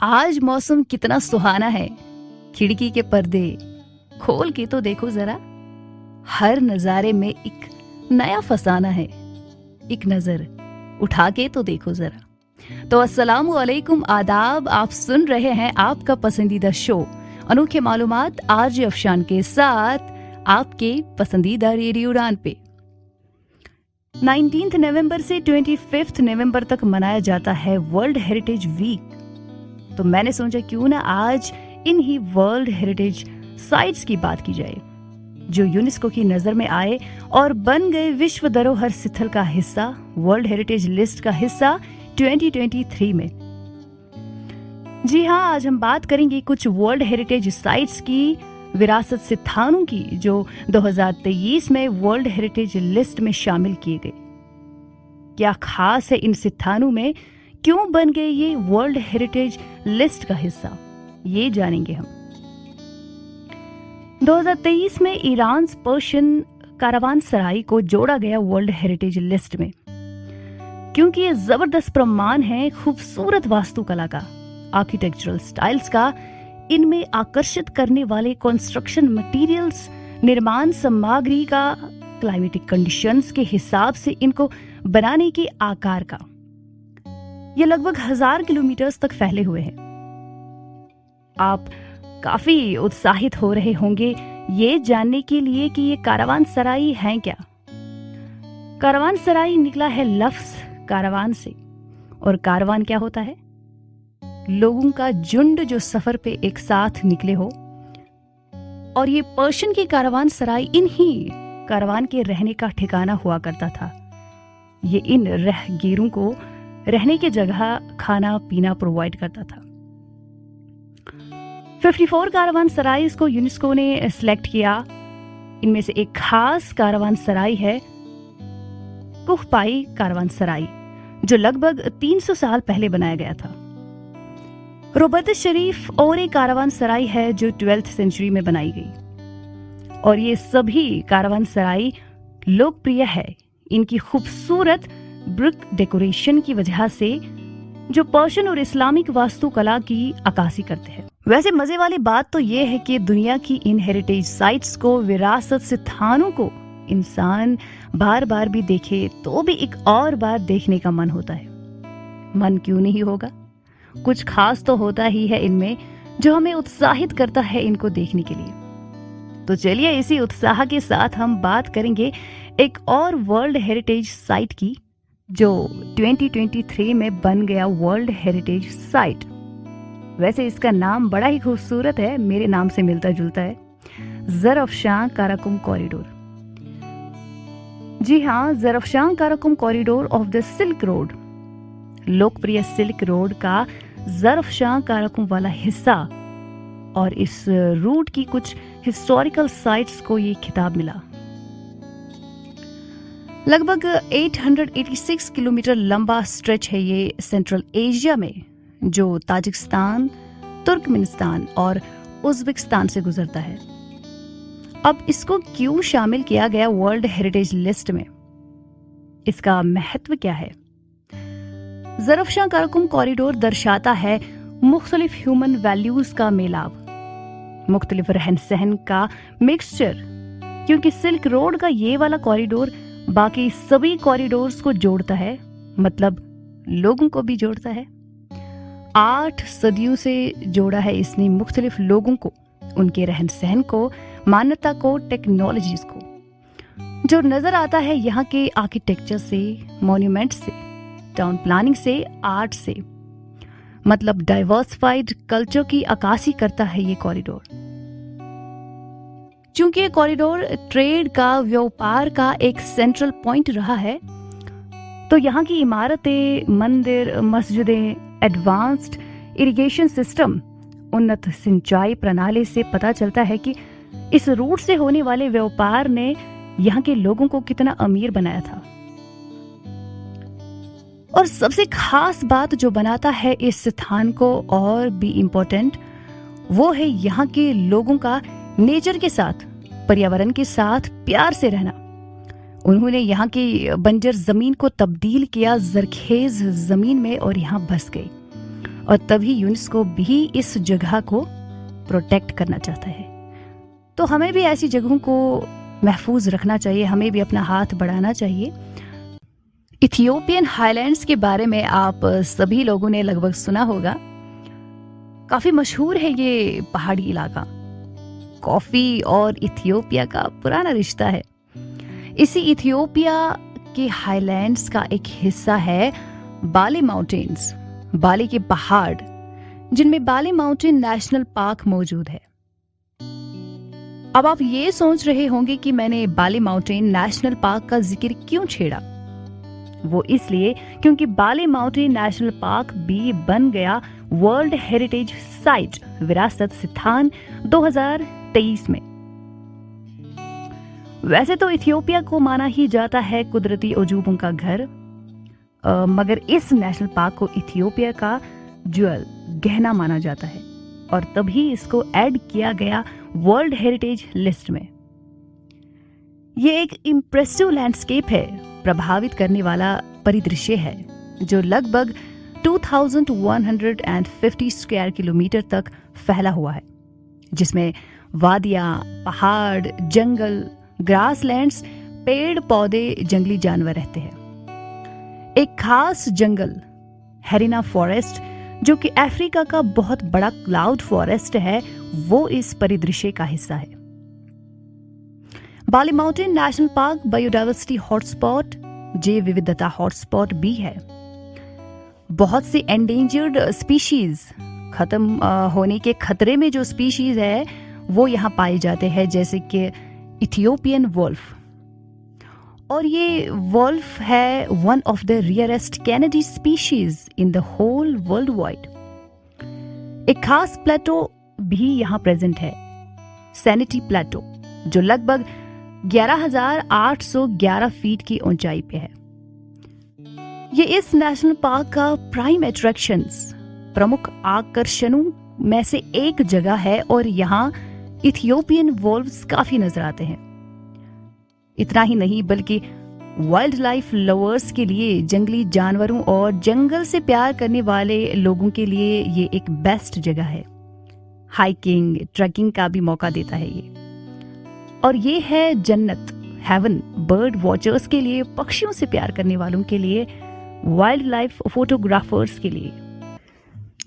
आज मौसम कितना सुहाना है। खिड़की के पर्दे खोल के तो देखो जरा, हर नजारे में एक नया फसाना है। एक नजर उठा के तो देखो जरा। तो अस्सलामु अलैकुम, आदाब। आप सुन रहे हैं आपका पसंदीदा शो अनोखे मालूमात आरजे अफशान के साथ आपके पसंदीदा रेडियो उड़ान पे। 19 नवंबर से 25 नवंबर तक मनाया जाता है वर्ल्ड हेरिटेज वीक। तो मैंने सोचा क्यों ना आज इन ही वर्ल्ड हेरिटेज साइट्स की बात की जाए जो यूनेस्को की नजर में आए और बन गए विश्व धरोहर स्थल का हिस्सा, वर्ल्ड हेरिटेज लिस्ट का हिस्सा 2023 में। जी हाँ, आज हम बात करेंगे कुछ वर्ल्ड हेरिटेज साइट्स की, विरासत स्थानों की जो 2023 में वर्ल्ड हेरिटेज लिस्ट में शामिल किए गए। क्या खास है इन स्थानों में, क्यों बन गए ये वर्ल्ड हेरिटेज लिस्ट का हिस्सा, ये जानेंगे हम। 2023 में ईरान पर्शियन कारवानसराई को जोड़ा गया वर्ल्ड हेरिटेज लिस्ट में, क्योंकि ये जबरदस्त प्रमाण है खूबसूरत वास्तुकला का, आर्किटेक्चरल स्टाइल्स का, इनमें आकर्षित करने वाले कंस्ट्रक्शन मटेरियल्स, निर्माण सामग्री का, क्लाइमेटिक कंडीशंस के हिसाब से इनको बनाने के आकार का। ये लगभग 1000 किलोमीटर तक फैले हुए हैं। आप काफी उत्साहित हो रहे होंगे ये जानने के लिए कि ये कारवानसराई है क्या। कारवानसराई निकला है लफ्ज कारवान से, और कारवान क्या होता है? लोगों का झुंड जो सफर पे एक साथ निकले हो। और ये पर्शियन की कारवानसराई इन्हीं कारवान के रहने का ठिकाना हुआ करता था। ये इन रहगीरों को रहने की जगह, खाना पीना प्रोवाइड करता था। 54 कारवानसराइज को यूनेस्को ने सिलेक्ट किया। इनमें से एक खास कारवानसराई है कुहपाई कारवानसराई, जो लगभग 300 साल पहले बनाया गया था। रोबत शरीफ और एक कारवानसराई है जो 12th सेंचुरी में बनाई गई। और ये सभी कारवानसराई लोकप्रिय है इनकी खूबसूरत ब्रिक डेकोरेशन की वजह से, जो पर्शियन और इस्लामिक वास्तुकला की अक्कासी करते हैं। वैसे मजे वाली बात तो ये है कि दुनिया की इन हेरिटेज साइट्स को, विरासत स्थानों को इंसान बार बार भी देखे तो भी एक और बार देखने का मन होता है। मन क्यों नहीं होगा? कुछ खास तो होता ही है इनमें जो हमें उत्साहित करता है इनको देखने के लिए। तो चलिए इसी उत्साह के साथ हम बात करेंगे एक और वर्ल्ड हेरिटेज साइट की जो 2023 में बन गया वर्ल्ड हेरिटेज साइट। वैसे इसका नाम बड़ा ही खूबसूरत है, मेरे नाम से मिलता जुलता है, ज़रफ़शान काराकुम कॉरिडोर। जी हाँ, Zarafshan Karakum corridor of the Silk Road, लोकप्रिय सिल्क रोड का ज़रफ़शान काराकुम वाला हिस्सा। और इस रूट की कुछ हिस्टोरिकल साइट्स को ये खिताब मिला। लगभग 886 किलोमीटर लंबा स्ट्रेच है ये सेंट्रल एशिया में, जो ताजिकिस्तान, तुर्कमेनिस्तान और उज़्बेकिस्तान से गुजरता है। अब इसको क्यों शामिल किया गया वर्ल्ड हेरिटेज लिस्ट में? इसका महत्व क्या है? ज़रफ़शान काराकुम कॉरिडोर दर्शाता है मुख्तलिफ ह्यूमन वैल्यूज का मेलाव, मुख्तलिफ रहन सहन का मिक्सचर, क्योंकि सिल्क रोड का ये वाला कॉरिडोर बाकी सभी कॉरिडोर्स को जोड़ता है, मतलब लोगों को भी जोड़ता है। 8 सदियों से जोड़ा है इसने मुख्तलिफ लोगों को, उनके रहन सहन को, मान्यता को, टेक्नोलॉजीज को। जो नजर आता है यहाँ के आर्किटेक्चर से, मॉन्यूमेंट से, टाउन प्लानिंग से, आर्ट से, मतलब डाइवर्सिफाइड कल्चर की अक्कासी करता है ये कॉरिडोर। चूंकि ये कॉरिडोर ट्रेड का, व्यापार का एक सेंट्रल पॉइंट रहा है, तो यहाँ की इमारतें, मंदिर, मस्जिदें, एडवांस्ड इरिगेशन सिस्टम, उन्नत सिंचाई प्रणाली से पता चलता है कि इस रूट से होने वाले व्यापार ने यहाँ के लोगों को कितना अमीर बनाया था। और सबसे खास बात जो बनाता है इस स्थान को और भी इम्पोर्टेंट, वो है यहाँ के लोगों का नेचर के साथ, पर्यावरण के साथ प्यार से रहना। उन्होंने यहाँ की बंजर जमीन को तब्दील किया जरखेज जमीन में और यहाँ बस गए। और तभी यूनेस्को भी इस जगह को प्रोटेक्ट करना चाहता है। तो हमें भी ऐसी जगहों को महफूज रखना चाहिए, हमें भी अपना हाथ बढ़ाना चाहिए। इथियोपियन हाईलैंड्स के बारे में आप सभी लोगों ने लगभग सुना होगा। काफी मशहूर है ये पहाड़ी इलाका। कॉफी और इथियोपिया का पुराना रिश्ता है। इसी इथियोपिया के हाईलैंड्स का एक हिस्सा है बाली माउंटेन्स, बाली के पहाड़, जिनमें बाली माउंटेन नेशनल पार्क मौजूद है। अब आप ये सोच रहे होंगे कि मैंने बाली माउंटेन नेशनल पार्क का जिक्र क्यों छेड़ा। वो इसलिए क्योंकि बाली माउंटेन नेशनल पार्क भी बन गया वर्ल्ड हेरिटेज साइट विरासत स्थान 2023 में। वैसे तो इथियोपिया को माना ही जाता है कुदरती अजूबों का घर, मगर इस नेशनल पार्क को इथियोपिया का ज्वेल, गहना माना जाता है और तभी इसको ऐड किया गया वर्ल्ड हेरिटेज लिस्ट में। ये एक इम्प्रेसिव लैंडस्केप है, प्रभावित करने वाला परिदृश्य है जो लगभग 2150 स्क्वायर किलोमीटर तक फैला हुआ है, जिसमें वादियां, पहाड़, जंगल, ग्रासलैंड्स, पेड़ पौधे, जंगली जानवर रहते हैं। एक खास जंगल हेरिना फॉरेस्ट, जो कि अफ्रीका का बहुत बड़ा क्लाउड फॉरेस्ट है, वो इस परिदृश्य का हिस्सा है। Bali mountain national park biodiversity hotspot, जैव विविधता हॉटस्पॉट भी है। बहुत सी एंडेंजर्ड स्पीशीज, खत्म होने के खतरे में जो स्पीशीज है वो यहाँ पाए जाते हैं, जैसे कि इथियोपियन वुल्फ। और ये वुल्फ है one of the rarest canid species in the whole world wide. एक खास प्लेटो भी यहाँ प्रेजेंट है, सैनिटी प्लेटो, जो लगभग 11,811 फीट की ऊंचाई पे है। ये इस नेशनल पार्क का प्राइम अट्रैक्शंस, प्रमुख आकर्षणों में से एक जगह है और यहाँ इथियोपियन वुल्व्स काफी नजर आते हैं। इतना ही नहीं बल्कि वाइल्ड लाइफ लवर्स के लिए, जंगली जानवरों और जंगल से प्यार करने वाले लोगों के लिए ये एक बेस्ट जगह है। हाइकिंग, ट्रैकिंग का भी मौका देता है ये। और ये है जन्नत, हेवन, बर्ड वॉचर्स के लिए, पक्षियों से प्यार करने वालों के लिए, वाइल्ड लाइफ फोटोग्राफर्स के लिए।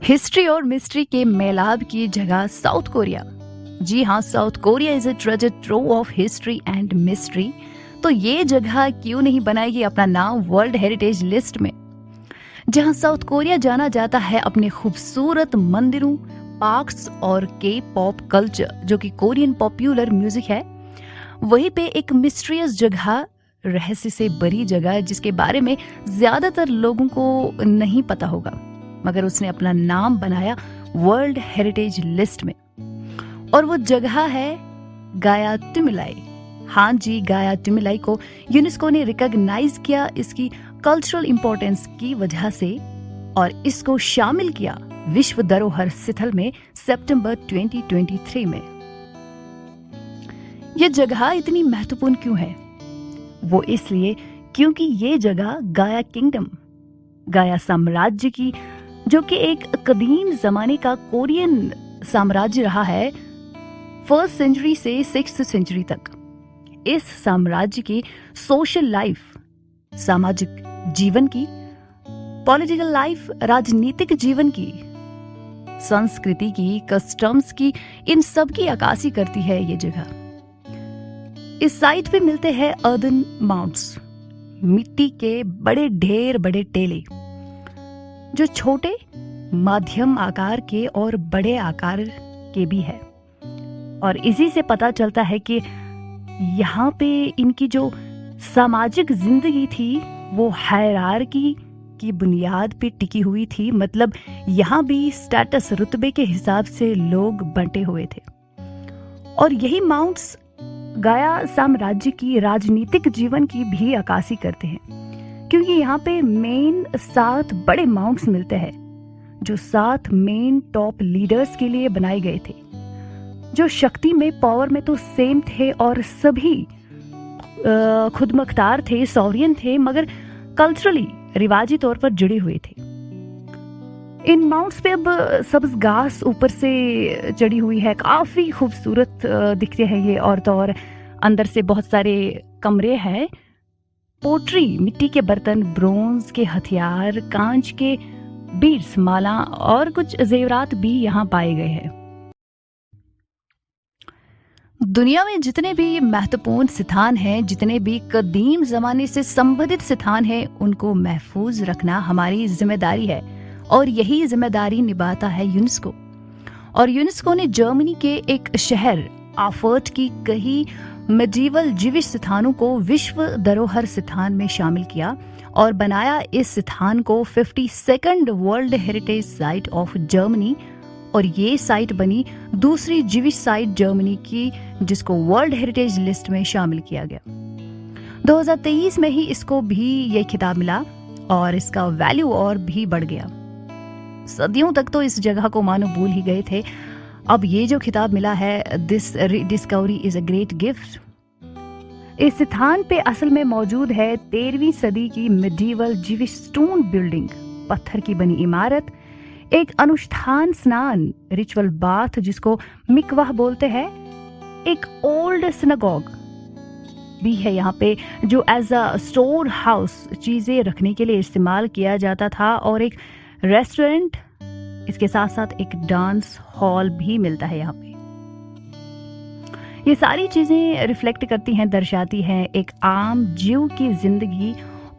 हिस्ट्री और मिस्ट्री के मेलाब की जगह साउथ कोरिया। जी हाँ, South Korea is a treasure trove of history and mystery. तो ये जगह क्यों नहीं बनाएगी अपना नाम वर्ल्ड हेरिटेज लिस्ट में, जहां साउथ कोरिया जाना जाता है अपने खूबसूरत मंदिरों, पार्क्स और के पॉप कल्चर, जो कि कोरियन पॉपुलर म्यूजिक है। वहीं पे एक मिस्ट्रियस जगह, रहस्य से भरी जगह, जिसके बारे में ज्यादातर लोगों को नहीं पता होगा, मगर उसने अपना नाम बनाया वर्ल्ड हेरिटेज लिस्ट में। और वो जगह है गाया तुमिलाई। हाँ जी, गाया तुमिलाई को यूनेस्को ने रिकॉग्नाइज किया इसकी कल्चरल इंपॉर्टेंस की वजह से और इसको शामिल किया विश्व धरोहर स्थल में सितंबर 2023 में। ये जगह इतनी महत्वपूर्ण क्यों है? वो इसलिए क्योंकि ये जगह गाया किंगडम, गाया साम्राज्य की, जो कि एक कदीम जमाने का कोरियन साम्राज्य रहा है 1st सेंचुरी से 6th सेंचुरी तक। इस साम्राज्य की सोशल लाइफ, सामाजिक जीवन की, पॉलिटिकल लाइफ, राजनीतिक जीवन की, संस्कृति की, कस्टम्स की, इन सब की अक्कासी करती है ये जगह। इस साइट पे मिलते हैं अर्दन माउंट्स, मिट्टी के बड़े ढेर, बड़े टेले, जो छोटे, मध्यम आकार के और बड़े आकार के भी है। और इसी से पता चलता है कि यहाँ पे इनकी जो सामाजिक जिंदगी थी वो हायरार्की की बुनियाद पे टिकी हुई थी। मतलब यहाँ भी स्टेटस, रुतबे के हिसाब से लोग बंटे हुए थे। और यही माउंट्स गाया साम्राज्य की राजनीतिक जीवन की भी अक्कासी करते हैं, क्योंकि यहाँ पे मेन 7 बड़े माउंट्स मिलते हैं, जो 7 मेन टॉप लीडर्स के लिए बनाए गए थे, जो शक्ति में, पावर में तो सेम थे और सभी खुदमुख्तार थे, सॉवरियन थे, मगर कल्चरली, रिवाजी तौर पर जुड़े हुए थे। इन माउंट्स पे अब सब्ज घास ऊपर से चढ़ी हुई है, काफी खूबसूरत दिखते हैं ये। और तो और अंदर से बहुत सारे कमरे हैं, पोट्री, मिट्टी के बर्तन, ब्रोंज के हथियार, कांच के बीड्स, माला और कुछ जेवरात भी यहाँ पाए गए हैं। दुनिया में जितने भी महत्वपूर्ण स्थान हैं, जितने भी कदीम जमाने से संबंधित स्थान हैं, उनको महफूज रखना हमारी जिम्मेदारी है और यही जिम्मेदारी निभाता है यूनेस्को। और यूनेस्को ने जर्मनी के एक शहर आफर्ट की कई मेडिवल जीविश स्थानों को विश्व धरोहर स्थान में शामिल किया और बनाया इस स्थान को 52nd world heritage site of Germany. और ये साइट बनी दूसरी जीविश साइट जर्मनी की, जिसको वर्ल्ड हेरिटेज लिस्ट में शामिल किया गया। 2023 में ही इसको भी ये खिताब मिला और इसका वैल्यू और भी बढ़ गया। सदियों तक तो इस जगह को मानो भूल ही गए थे। अब ये जो खिताब मिला है, this discovery is a great gift. इस स्थान पे असल में मौजूद है 13वीं सदी की मिडीवल जीविश स्टोन बिल्डिंग, पत्थर की बनी इमारत, एक अनुष्ठान स्नान, रिचुअल बाथ जिसको मिकवाह बोलते हैं, एक ओल्ड सिनेगॉग भी है यहाँ पे जो एज अ स्टोर हाउस चीजें रखने के लिए इस्तेमाल किया जाता था, और एक रेस्टोरेंट, इसके साथ साथ एक डांस हॉल भी मिलता है यहाँ पे। ये सारी चीजें रिफ्लेक्ट करती हैं, दर्शाती हैं एक आम जीव की जिंदगी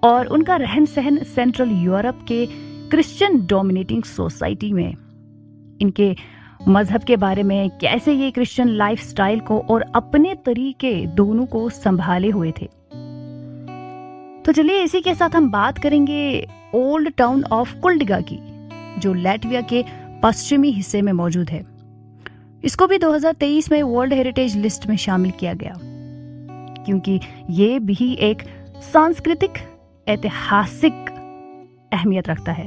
और उनका रहन सहन सेंट्रल यूरोप के क्रिश्चियन डोमिनेटिंग सोसाइटी में, इनके मजहब के बारे में, कैसे ये क्रिश्चियन लाइफस्टाइल को और अपने तरीके दोनों को संभाले हुए थे। तो चलिए इसी के साथ हम बात करेंगे ओल्ड टाउन ऑफ कुल्डगा की, जो लैटविया के पश्चिमी हिस्से में मौजूद है। इसको भी 2023 में वर्ल्ड हेरिटेज लिस्ट में शामिल किया गया, क्योंकि ये भी एक सांस्कृतिक ऐतिहासिक अहमियत रखता है।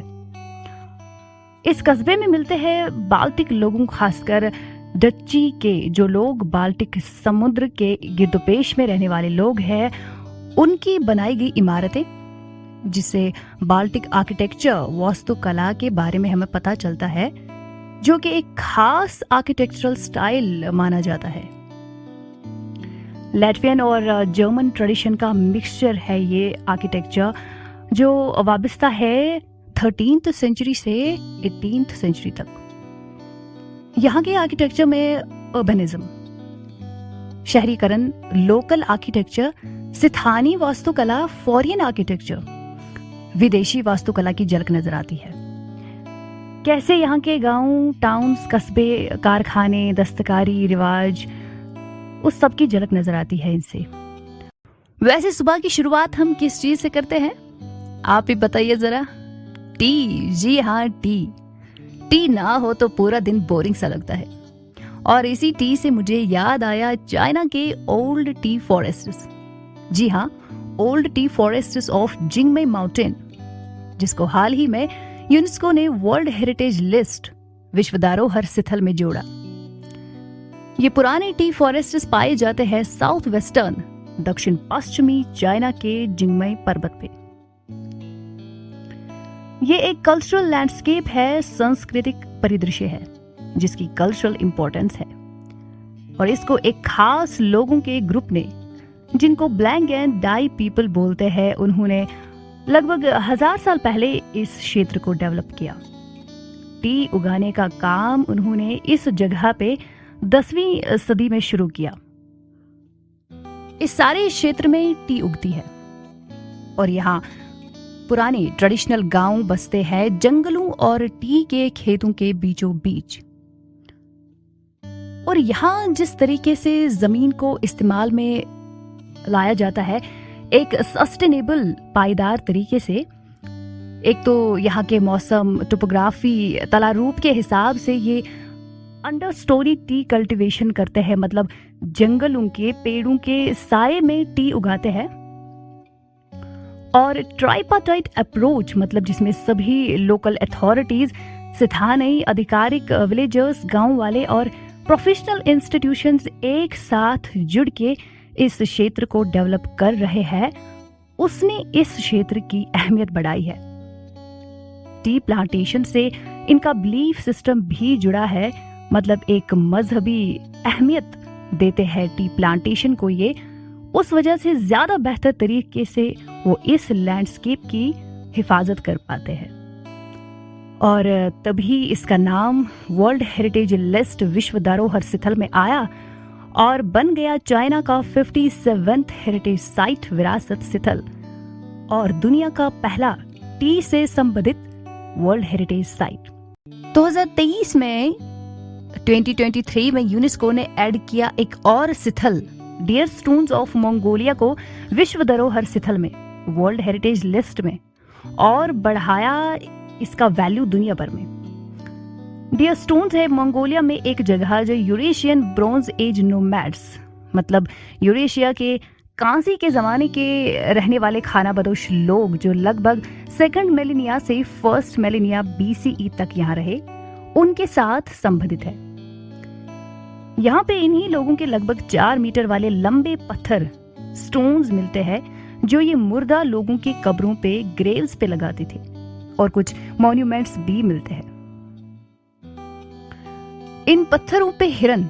इस कस्बे में मिलते हैं बाल्टिक लोगों, खासकर डच्ची के, जो लोग बाल्टिक समुद्र के गिरदोपेश में रहने वाले लोग हैं, उनकी बनाई गई इमारतें, जिससे बाल्टिक आर्किटेक्चर, वास्तुकला के बारे में हमें पता चलता है, जो कि एक खास आर्किटेक्चरल स्टाइल माना जाता है। लैटवियन और जर्मन ट्रेडिशन का मिक्सचर है ये आर्किटेक्चर, जो वाबस्ता है 13th सेंचुरी से 18th सेंचुरी तक। यहाँ के आर्किटेक्चर में अर्बनिज्म, शहरीकरण, लोकल आर्किटेक्चर, स्थानीय वास्तुकला, फॉरेन आर्किटेक्चर, विदेशी वास्तुकला की झलक नजर आती है। कैसे यहाँ के गांव, टाउन्स, कस्बे, कारखाने, दस्तकारी, रिवाज, उस सब की झलक नजर आती है इनसे। वैसे सुबह की शुरुआत हम किस चीज से करते हैं, आप ही बताइए जरा। टी, जी हाँ टी ना हो तो पूरा दिन बोरिंग सा लगता है। और इसी टी से मुझे याद आया चाइना के ओल्ड टी फॉरेस्ट्स। जी हाँ, old tea forests of Jingmai mountain, जिसको हाल ही में यूनेस्को ने वर्ल्ड हेरिटेज लिस्ट, विश्व धरोहर स्थल में जोड़ा। ये पुराने टी फॉरेस्ट्स पाए जाते हैं साउथ वेस्टर्न, दक्षिण पश्चिमी चाइना के जिंगमे पर्वत पे। ये एक कल्चरल लैंडस्केप है, सांस्कृतिक परिदृश्य है, जिसकी कल्चरल इंपॉर्टेंस है। और इसको एक खास लोगों के ग्रुप ने, जिनको ब्लैंक एंड डाई पीपल बोलते हैं, उन्होंने लगभग 1000 साल पहले इस क्षेत्र को डेवलप किया। टी उगाने का काम उन्होंने इस जगह पे 10वीं सदी में शुरू किया। इस सारे क्षेत्र में टी उगती है और यहाँ पुराने ट्रेडिशनल गांव बसते हैं जंगलों और टी के खेतों के बीचों बीच। और यहाँ जिस तरीके से जमीन को इस्तेमाल में लाया जाता है, एक सस्टेनेबल, पायदार तरीके से, एक तो यहाँ के मौसम, टोपोग्राफी, तला रूप के हिसाब से ये अंडर स्टोरी टी कल्टीवेशन करते हैं, मतलब जंगलों के पेड़ों के साए में टी उगाते हैं। और ट्राइपार्टाइट अप्रोच, मतलब जिसमें सभी लोकल अथॉरिटीज, स्थानीय आधिकारिक, विलेजर्स, गांव वाले और प्रोफेशनल इंस्टीट्यूशंस एक साथ जुड़ के इस क्षेत्र को डेवलप कर रहे हैं, उसने इस क्षेत्र की अहमियत बढ़ाई है। टी प्लांटेशन से इनका बिलीफ सिस्टम भी जुड़ा है, मतलब एक मजहबी अहमियत देते हैं टी प्लांटेशन को ये, उस वजह से ज्यादा बेहतर तरीके से वो इस लैंडस्केप की हिफाजत कर पाते हैं। और तभी इसका नाम वर्ल्ड हेरिटेज लिस्ट विश्व धरोहर स्थल में आया और बन गया चाइना का 57th हेरिटेज साइट विरासत स्थल और दुनिया का पहला टी से संबंधित वर्ल्ड हेरिटेज साइट। 2023 में 2023 में यूनेस्को ने ऐड किया एक और स्थल डियर स्टोन्स ऑफ मंगोलिया को विश्व धरोहर स्थल में वर्ल्ड हेरिटेज लिस्ट में और बढ़ाया इसका वैल्यू दुनिया भर में। डियर स्टोन्स है मंगोलिया में एक जगह जो यूरेशियन ब्रोंज एज नोमैड्स, मतलब यूरेशिया के कांसी के जमाने के रहने वाले खानाबदोश लोग जो लगभग 2nd मिलेनिया से 1st मिलेनिया BCE तक यहाँ रहे, उनके साथ संबंधित है। यहाँ पे इन्हीं लोगों के लगभग 4 मीटर वाले लंबे पत्थर स्टोन्स मिलते हैं जो ये मुर्दा लोगों की कब्रों पे, ग्रेव्स पे लगाते थे, और कुछ मॉन्यूमेंट्स भी मिलते हैं। इन पत्थरों पे हिरन,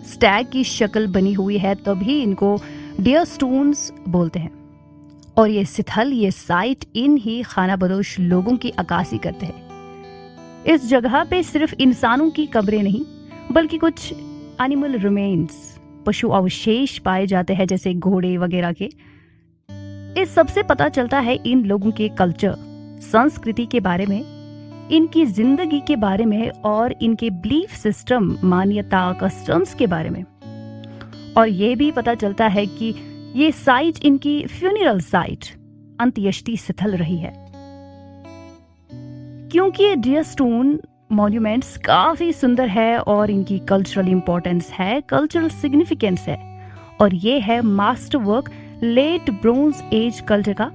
स्टैग की शक्ल बनी हुई है, तभी इनको डियर स्टोन्स बोलते हैं। और ये स्थल, ये साइट इन ही खानाबदोश लोगों की अक्कासी करते हैं। इस जगह पे सिर्फ इंसानों की कब्रें नहीं बल्कि कुछ एनिमल रिमेन्स, पशु अवशेष पाए जाते हैं, जैसे घोड़े वगैरह के। इस सबसे पता चलता है इन लोगों के कल्चर, संस्कृति के बारे में, इनकी जिंदगी के बारे में और इनके बिलीफ सिस्टम, मान्यता, कस्टम्स के बारे में। और ये भी पता चलता है कि ये साइट इनकी फ्यूनरल साइट, अंत्येष्टि स्थल रही है। क्योंकि ये डियर स्टोन मॉन्यूमेंट्स काफी सुंदर है और इनकी कल्चरल इंपॉर्टेंस है, कल्चरल सिग्निफिकेंस है, और ये है master work late bronze age culture का।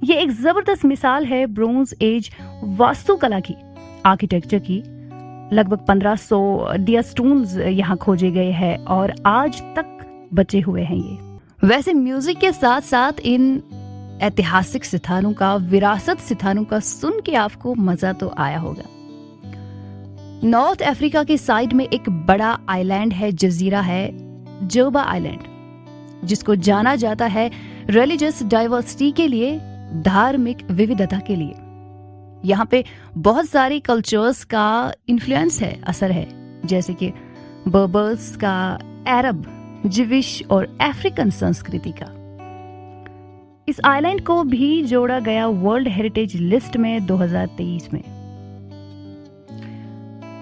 ये एक जबरदस्त मिसाल है ब्रोंज एज वास्तुकला की, आर्किटेक्चर की। लगभग 1500 डियर स्टोन्स यहाँ खोजे गए हैं और आज तक बचे हुए हैं ये। वैसे म्यूजिक के साथ साथ इन ऐतिहासिक स्थानों का, विरासत स्थानों का सुन के आपको मजा तो आया होगा। नॉर्थ अफ्रीका के साइड में एक बड़ा आइलैंड है, जजीरा है, जोबा आइलैंड, जिसको जाना जाता है रिलीजियस डाइवर्सिटी के लिए, धार्मिक विविधता के लिए। यहाँ पे बहुत सारे कल्चर्स का इन्फ्लुएंस है, असर है, जैसे कि बर्बर्स का, अरब, जिविश और अफ्रीकन संस्कृति का। इस आइलैंड को भी जोड़ा गया वर्ल्ड हेरिटेज लिस्ट में 2023 में।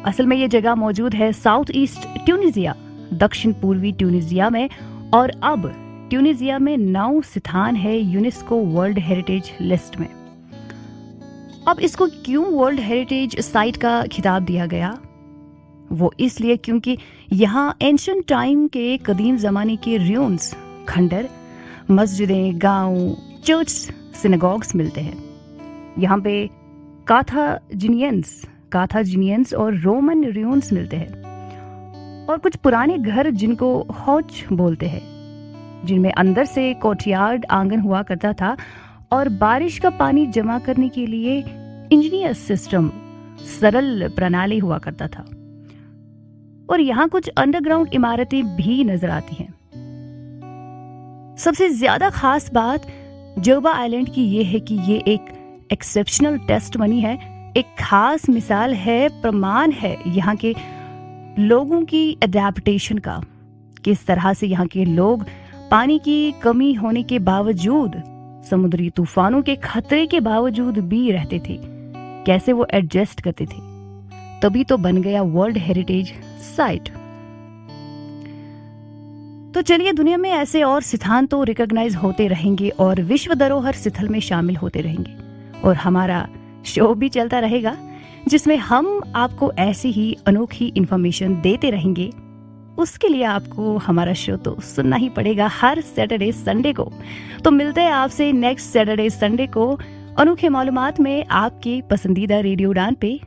असल में ये जगह मौजूद है साउथ ईस्ट ट्यूनिसिया, दक्षिण पूर्वी ट्यूनिसिया में, और अब ट्यूनिसिया में 9 स्थान है यूनेस्को वर्ल्ड हेरिटेज लिस्ट में। अब इसको क्यों वर्ल्ड हेरिटेज साइट का खिताब दिया गया? वो इसलिए क्योंकि यहाँ एंशिएंट टाइम के कदीम जमाने के रूइंस, खंडर, मस्जिदें, गांव, चर्च, सिनेगॉग्स मिलते हैं। यहाँ पे काथाजिनियंस और रोमन रूइंस मिलते हैं, और कुछ पुराने घर जिनको हौच बोलते हैं, जिनमें अंदर से कोर्टयार्ड, आंगन हुआ करता था और बारिश का पानी जमा करने के लिए इंजीनियर्स सिस्टम, सरल प्रणाली हुआ करता था। और यहाँ कुछ अंडरग्राउंड इमारतें भी नजर आती हैं। सबसे ज्यादा खास बात जोबा आइलैंड की ये है कि ये एक एक्सेप्शनल टेस्ट मनी है, एक खास मिसाल है, प्रमाण है यहाँ के लोगों की एडेप्टेशन का। किस तरह से यहाँ के लोग पानी की कमी होने के बावजूद, समुद्री तूफानों के खतरे के बावजूद भी रहते थे, कैसे वो एडजस्ट करते थे। तभी तो बन गया वर्ल्ड हेरिटेज साइट। तो चलिए, दुनिया में ऐसे और स्थान तो रिकॉग्नाइज होते रहेंगे और विश्व धरोहर स्थल में शामिल होते रहेंगे, और हमारा शो भी चलता रहेगा जिसमें हम आपको ऐसी ही अनोखी इंफॉर्मेशन देते रहेंगे। उसके लिए आपको हमारा शो तो सुनना ही पड़ेगा हर सैटरडे संडे को। तो मिलते हैं आपसे नेक्स्ट सैटरडे संडे को अनोखे मालूमात में, आपके पसंदीदा रेडियो उड़ान पे।